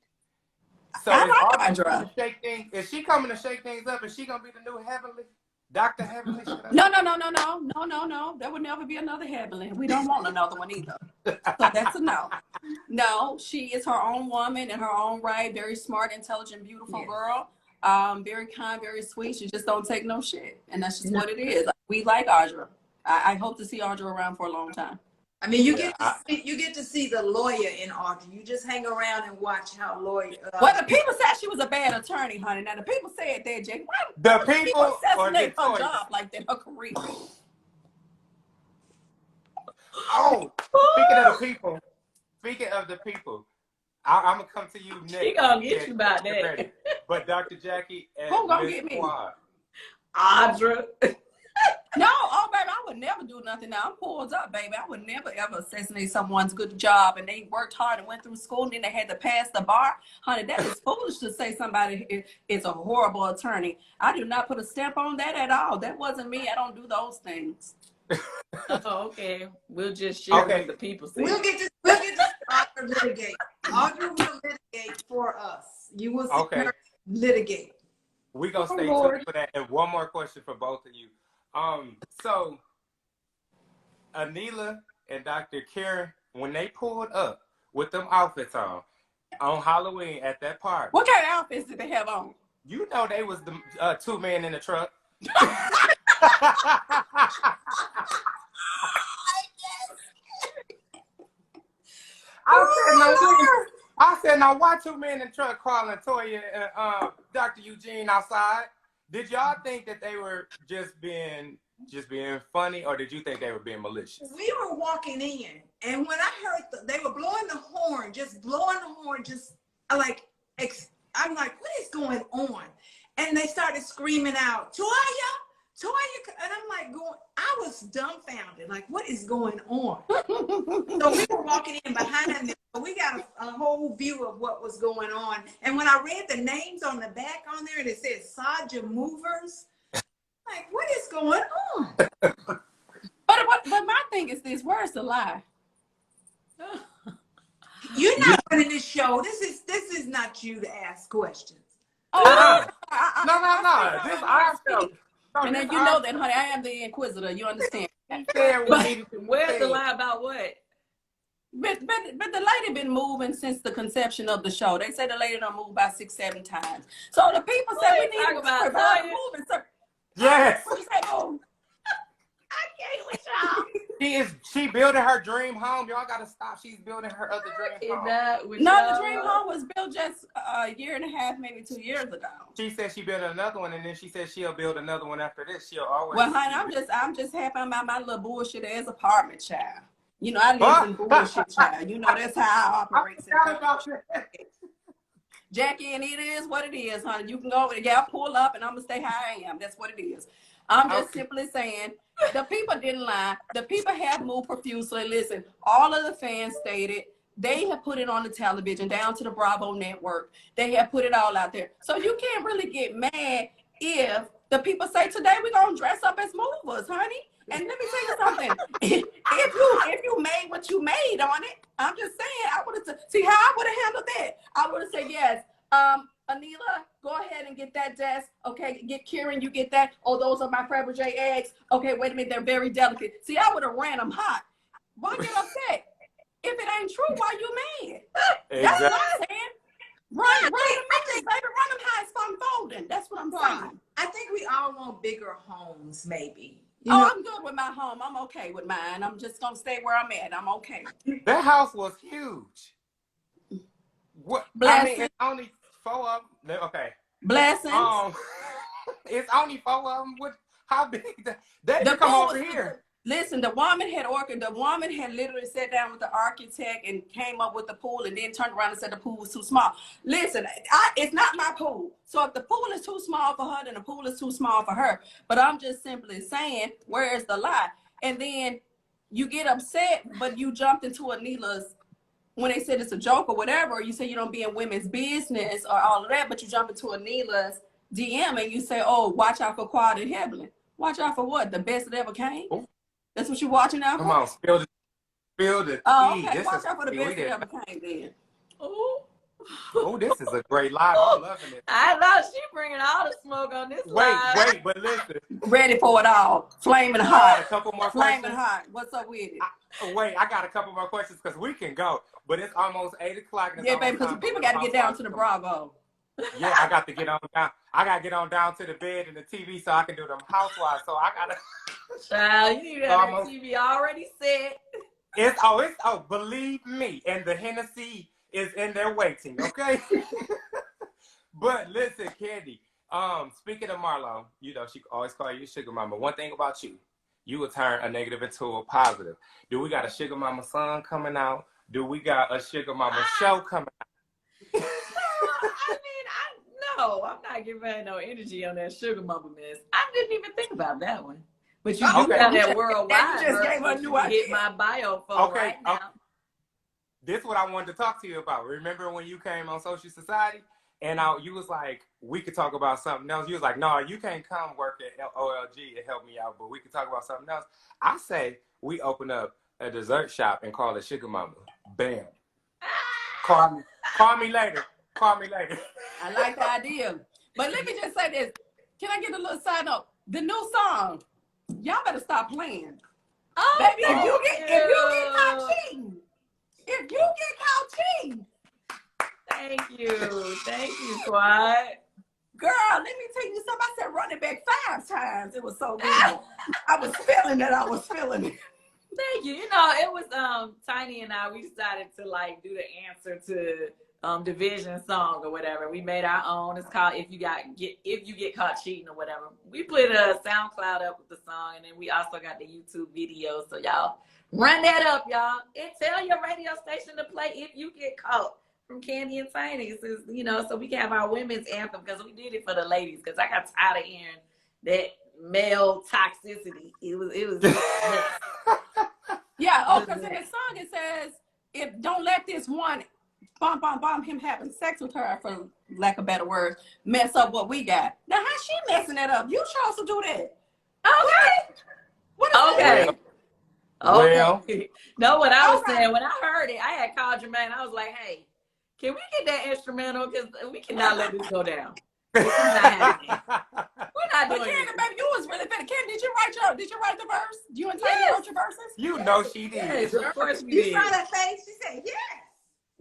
So
I
is
like
Audra. Is she coming to shake things up? Is she gonna be the new Heavenly? Dr. Heavenly?
No. There would never be another Heavenly. We don't want another one either. So that's a no. No, she is her own woman in her own right. Very smart, intelligent, beautiful girl. Very kind, very sweet. She just don't take no shit. And that's just what it is. We like Audra. I hope to see Audra around for a long time.
I mean, you get to see the lawyer in Audra. You just hang around and watch how lawyer.
Well, the people said she was a bad attorney, honey. Now the people said that, Jake. Why
the people
assassinate her job like that, her career?
Oh, speaking of the people, I'm gonna come to you next.
She gonna get you about that.
But Dr. Jackie and
who gonna get me?
Audra.
No, baby, I would never do nothing now. I'm pulled up, baby. I would never ever assassinate someone's good job and they worked hard and went through school and then they had to pass the bar. Honey, that is foolish to say somebody is a horrible attorney. I do not put a stamp on that at all. That wasn't me. I don't do those things.
Oh, okay. We'll just share what the people say.
We'll get to Audra litigate. Audra will litigate for us. You will see her litigate.
We're gonna stay tuned for that. And one more question for both of you. So Anila and Dr. Karen, when they pulled up with them outfits on Halloween at that party.
What kind of outfits did they have on?
You know they was the two men in the truck. I said, now why two men in the truck calling Toya and Dr. Eugene outside? Did y'all think that they were just being just being funny, or did you think they were being malicious?
We were walking in, and when I heard they were blowing the horn, just like, I'm like, what is going on? And they started screaming out, Toya, Toya, and I'm like I was dumbfounded, like, what is going on? So we were walking in behind them. So we got a whole view of what was going on. And when I read the names on the back on there, it said Saja Movers. Like, what is going on?
But my thing is this: where's the lie?
You're not running this show. This is not you to ask questions.
Oh,
no. This our show.
And then you know that, honey, I am the inquisitor. You understand?
Where's the lie about what?
But the lady been moving since the conception of the show. They say the lady done moved about 6-7 times. So the people say we need to provide moving.
Yes.
Oh,
I can't with y'all.
She building her dream home. Y'all gotta stop. She's building her other dream home.
No, the dream home was built just a year and a half, maybe 2 years ago.
She said she built another one, and then she said she'll build another one after this. She'll always.
Well, honey, I'm just happy about my little bullshit ass apartment, child. You know, I live in bullshit, child. You know, that's how I operate. Jackie, and it is what it is, honey. You can go over there, y'all pull up, and I'm gonna stay how I am. That's what it is. I'm just simply saying the people didn't lie. The people have moved profusely. Listen, all of the fans stated they have put it on the television, down to the Bravo network. They have put it all out there. So you can't really get mad if the people say today we're gonna dress up as movers, honey. And let me tell you something. if you made what you made on it, I'm just saying, I would have see how I would have handled that. I would have said, yes, Anila, go ahead and get that desk. Okay, get Kieran, you get that. Oh, those are my Fabergé eggs. Okay, wait a minute, they're very delicate. See, I would have ran them hot. Why get upset? If it ain't true, why you mad?
Exactly.
That's what I'm saying. Run them hot as I'm folding. That's what I'm saying.
I think we all want bigger homes, maybe.
I'm good with my home. I'm okay with mine. I'm just gonna stay where I'm at. I'm okay.
That house was huge. What?
Blessings.
I mean, it's only 4 of them. Okay.
Blessings.
It's only 4 of them. How big? They come over here.
Listen, the woman had literally sat down with the architect and came up with the pool, and then turned around and said the pool was too small. Listen, it's not my pool. So if the pool is too small for her, then the pool is too small for her. But I'm just simply saying, where is the lie? And then you get upset, but you jumped into Anila's, when they said it's a joke or whatever, you say you don't be in women's business or all of that, but you jump into Anila's DM and you say, oh, watch out for Quad and Heavenly. Watch out for what? The best that ever came? Oh. That's what you're watching out for?
Come on, spill the
oh, okay. Watch out for the best that ever came then.
Oh, this is a great live. I'm loving it.
I know she bringing all the smoke on this live.
Wait, but listen.
Ready for it all. Flaming hot.
A couple more
Flaming
questions.
hot. What's up with it?
I got a couple more questions because we can go. But it's almost 8 o'clock.
Yeah, baby, because people got to get down to the Bravo.
Yeah, I got to get on down. I got to get on down to the bed and the TV so I can do them housewives. So I got to.
Child, you need to have that TV already set.
Believe me. And the Hennessy is in there waiting, okay? But listen, Kandi, speaking of Marlo, you know, she always call you sugar mama. One thing about you, you will turn a negative into a positive. Do we got a sugar mama song coming out? Do we got a sugar mama show coming out?
No, I'm not giving her no energy on that sugar mama mess. I didn't even think about that one. But you do have that worldwide.
You just gave her new idea.
Hit my bio phone right now. Okay.
This is what I wanted to talk to you about. Remember when you came on Social Society and you was like, we could talk about something else. You was like, no, you can't come work at OLG and help me out, but we could talk about something else. I say we open up a dessert shop and call it Sugar Mama. Bam. Call me later.
I like the idea. But let me just say this. Can I get a little side note? The new song, y'all better stop playing.
Oh,
baby, if you get caught cheating. If you get caught cheating.
Thank you, Quad.
Girl, let me tell you something. I said run it back 5 times. It was so good. I was feeling it.
Thank you. You know, it was Tiny and I, we decided to like do the answer to division song or whatever. We made our own. It's called If You Get Caught Cheating or whatever. We put a SoundCloud up with the song, and then we also got the YouTube video. So y'all run that up, y'all, and tell your radio station to play If You Get Caught from Kandi and Tiny. You know, so we can have our women's anthem, because we did it for the ladies, because I got tired of hearing that male toxicity. It was
yeah. Oh, because in the song it says, "If don't let this one bomb him having sex with her, for lack of better words, mess up what we got." Now how she messing that up? You chose to do that.
Okay.
What is
okay.
that?
Well,
No, what I was saying, when I heard it, I had called Jermaine. I was like, hey, can we get that instrumental? Because we cannot let this go down. We're not doing it.
Baby, you was really better. Kim, did you write the verse? You and Tanya wrote your verses?
You know she did.
Yes, of course we
You
did.
saw that face? She said, yes.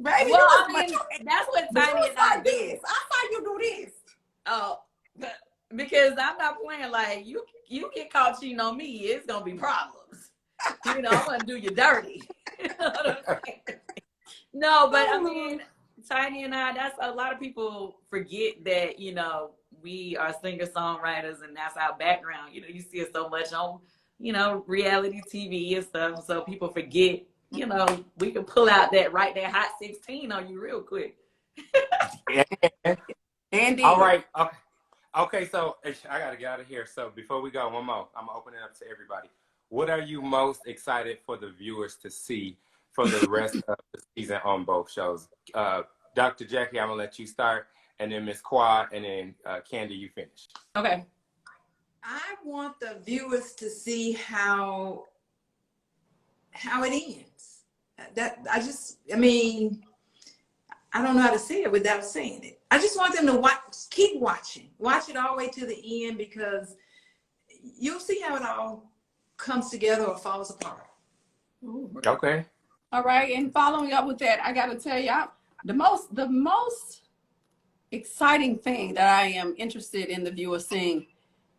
Baby,
Well,
I
I mean, that's what Tiny and I
like
do.
this. I saw you do this.
Oh, because I'm not playing like you get caught cheating on me, it's gonna be problems. You know, I'm gonna do you dirty. You know what I'm saying? No, but I mean, Tiny and I, that's a lot of people forget that, you know, we are singer-songwriters and that's our background. You know, you see us so much on, you know, reality TV and stuff. So people forget, you know, we can pull out that hot 16 on you real quick.
Andy.
All right. Okay, so I got to get out of here. So before we go, one more. I'm going to open it up to everybody. What are you most excited for the viewers to see for the rest of the season on both shows? Dr. Jackie, I'm going to let you start. And then Miss Qua, and then Kandi, you finish.
Okay.
I want the viewers to see how it ends. I mean, I don't know how to say it without saying it. I just want them to keep watching. Watch it all the way to the end, because you'll see how it all comes together or falls apart.
Okay.
All right. And following up with that, I got to tell you, the most exciting thing that I am interested in the viewers seeing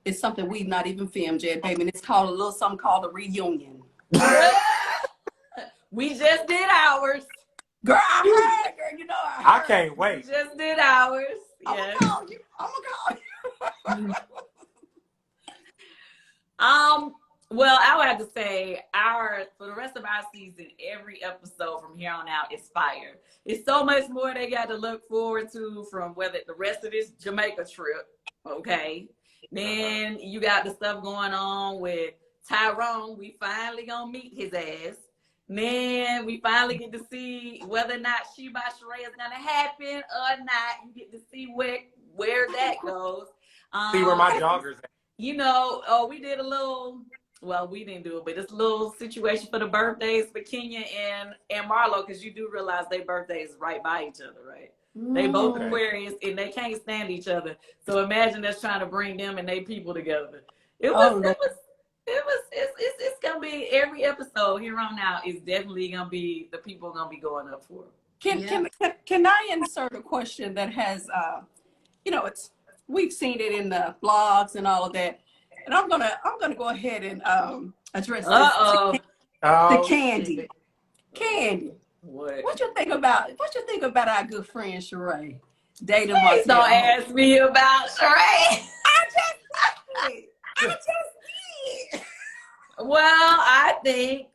is something we've not even filmed yet, baby. And it's called something called a reunion.
We just did ours.
Girl, I heard, girl. You know I heard.
I can't wait.
We just did ours.
I'm
Yes.
gonna call you.
Well, I would have to say for the rest of our season, every episode from here on out is fire. It's so much more they got to look forward to, from whether the rest of this Jamaica trip, okay? Then you got the stuff going on with Tyrone. We finally gonna meet his ass. Then we finally get to see whether or not She by Sheree is gonna happen or not. You get to see where that goes.
See where my joggers at.
You know, we did a little. Well, we didn't do it, but it's a little situation for the birthdays for Kenya and Marlo, because you do realize their birthdays right by each other, right? They both Aquarius and they can't stand each other. So imagine us trying to bring them and their people together. It's gonna be every episode here on out is definitely gonna be the people gonna be going up for.
Can I insert a question that has you know, we've seen it in the blogs and all of that. And I'm gonna go ahead and address this to Kandi. Kandi, what you think about our good friend Sheree dating Martell?
Please don't ask me about Sheree.
I just did.
Well, I think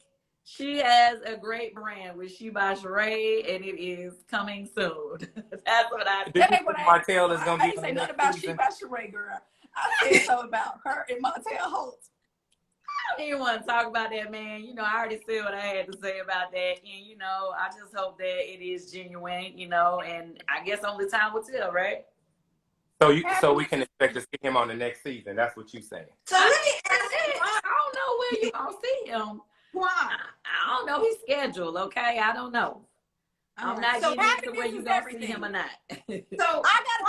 she has a great brand with She by Sheree, and it is coming soon. That's what I think.
Martell is gonna be.
I ain't say nothing about She by Sheree, girl. I said something about her and Martell Holt.
I don't even want to talk about that, man. You know, I already said what I had to say about that. And, you know, I just hope that it is genuine, you know, and I guess only time will tell, right?
So we can expect to see him on the next season. That's what you say.
So let me ask you,
I don't know where you're going to see him.
why?
I don't know his schedule, okay? I don't know. I'm not getting into where you're going to see him or not.
So I got to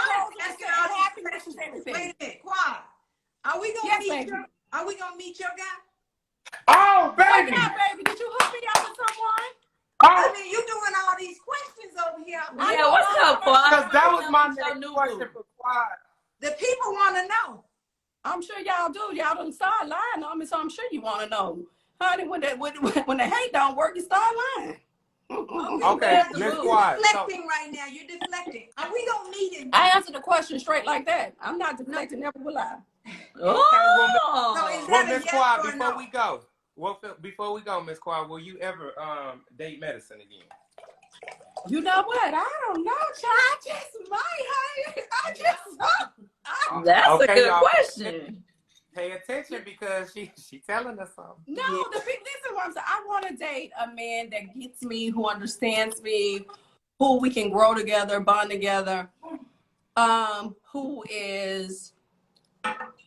happiness is everything.
Wait a minute, Quad. Are we gonna meet your guy?
Oh, baby!
Yeah, baby, did you hook me up with someone?
I mean, you doing all these questions over here.
Yeah, what's up, Quad?
Because that was my next question for Quad.
The people want to know.
I'm sure y'all do. Y'all done start lying on me, so I'm sure you want to know. Honey, when the hate don't work, you start lying.
Okay, Miss Quad.
You're deflecting right now. You're deflecting. We don't need it.
I answered the question straight like that. I'm not deflecting, never will I.
Oh.
Well, Miss Quad, before we go, Miss Quad, will you ever date medicine again?
You know what? I don't know, child. I just might, honey.
That's a good question.
Pay attention because she telling us something.
No, the big listen, what I'm saying, I want to date a man that gets me, who understands me, who we can grow together, bond together, who is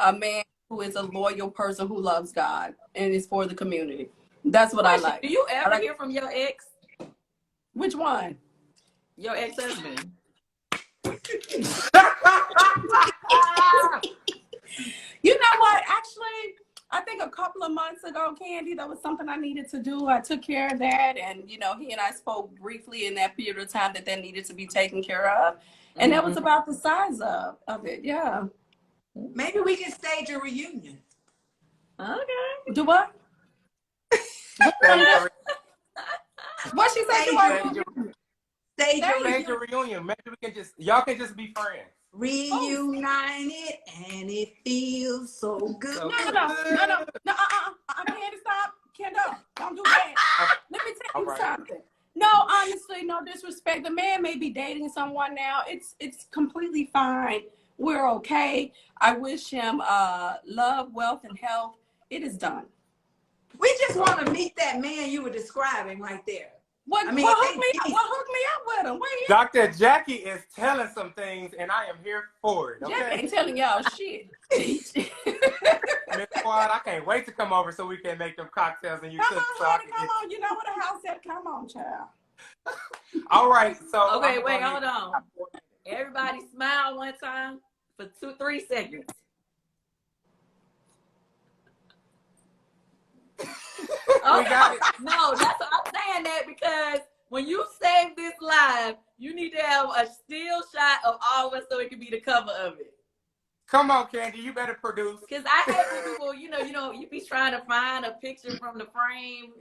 a man who is a loyal person who loves God and is for the community. That's what I like.
Do you ever hear from your ex?
Which one?
Your ex-husband.
You know what? Actually, I think a couple of months ago, Kandi, that was something I needed to do. I took care of that. And, you know, he and I spoke briefly in that period of time that needed to be taken care of. And that was about the size of it. Yeah.
Maybe we can stage a reunion.
Okay. Do what? What she said?
Stage a reunion. Maybe we can y'all can just be friends.
Reunited and it feels so good.
No. Candy, stop. Kendall, don't do that. Let me tell you something. No, honestly, no disrespect. The man may be dating someone now. It's completely fine. We're okay. I wish him love, wealth, and health. It is done.
We just want to meet that man you were describing right there.
What hooked me up with him?
Dr. Jackie is telling some things, and I am here for it. Okay?
Jackie ain't telling y'all shit.
Miss Quad, I can't wait to come over so we can make them cocktails and you cook.
Come on. You know what a house said? Come on, child.
All right. So
okay, wait, hold on. Everybody smile one time for 2-3 seconds.
We got it.
No, I'm saying that because when you save this live, you need to have a still shot of all of us so it can be the cover of it.
Come on, Kandi, you better produce.
Because I hate when people, you be trying to find a picture from the frame.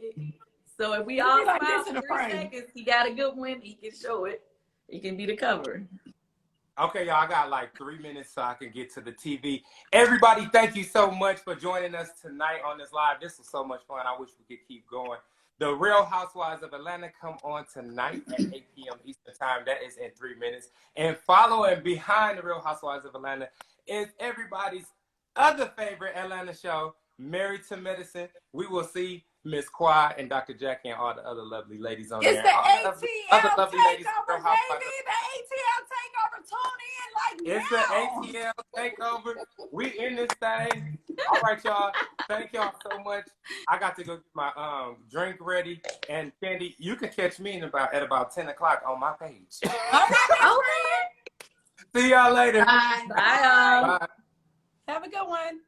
So if we all smile for 3 seconds, he got a good one, he can show it. It can be the cover.
Okay, y'all, I got like 3 minutes so I can get to the TV. Everybody, thank you so much for joining us tonight on this live. This was so much fun. I wish we could keep going. The Real Housewives of Atlanta come on tonight at 8 p.m. Eastern Time. That is in 3 minutes. And following behind the Real Housewives of Atlanta is everybody's other favorite Atlanta show, Married to Medicine. We will see Miss Quad and Dr. Jackie and all the other lovely ladies on there.
It's the ATL takeover, baby. The ATL takeover. Tune in like now.
It's the ATL takeover. We in this thing. All right, y'all. Thank y'all so much. I got to go get my drink ready. And Kandi, you can catch me at about 10 o'clock on my page. See y'all later.
Bye.
Bye.
Have a good one.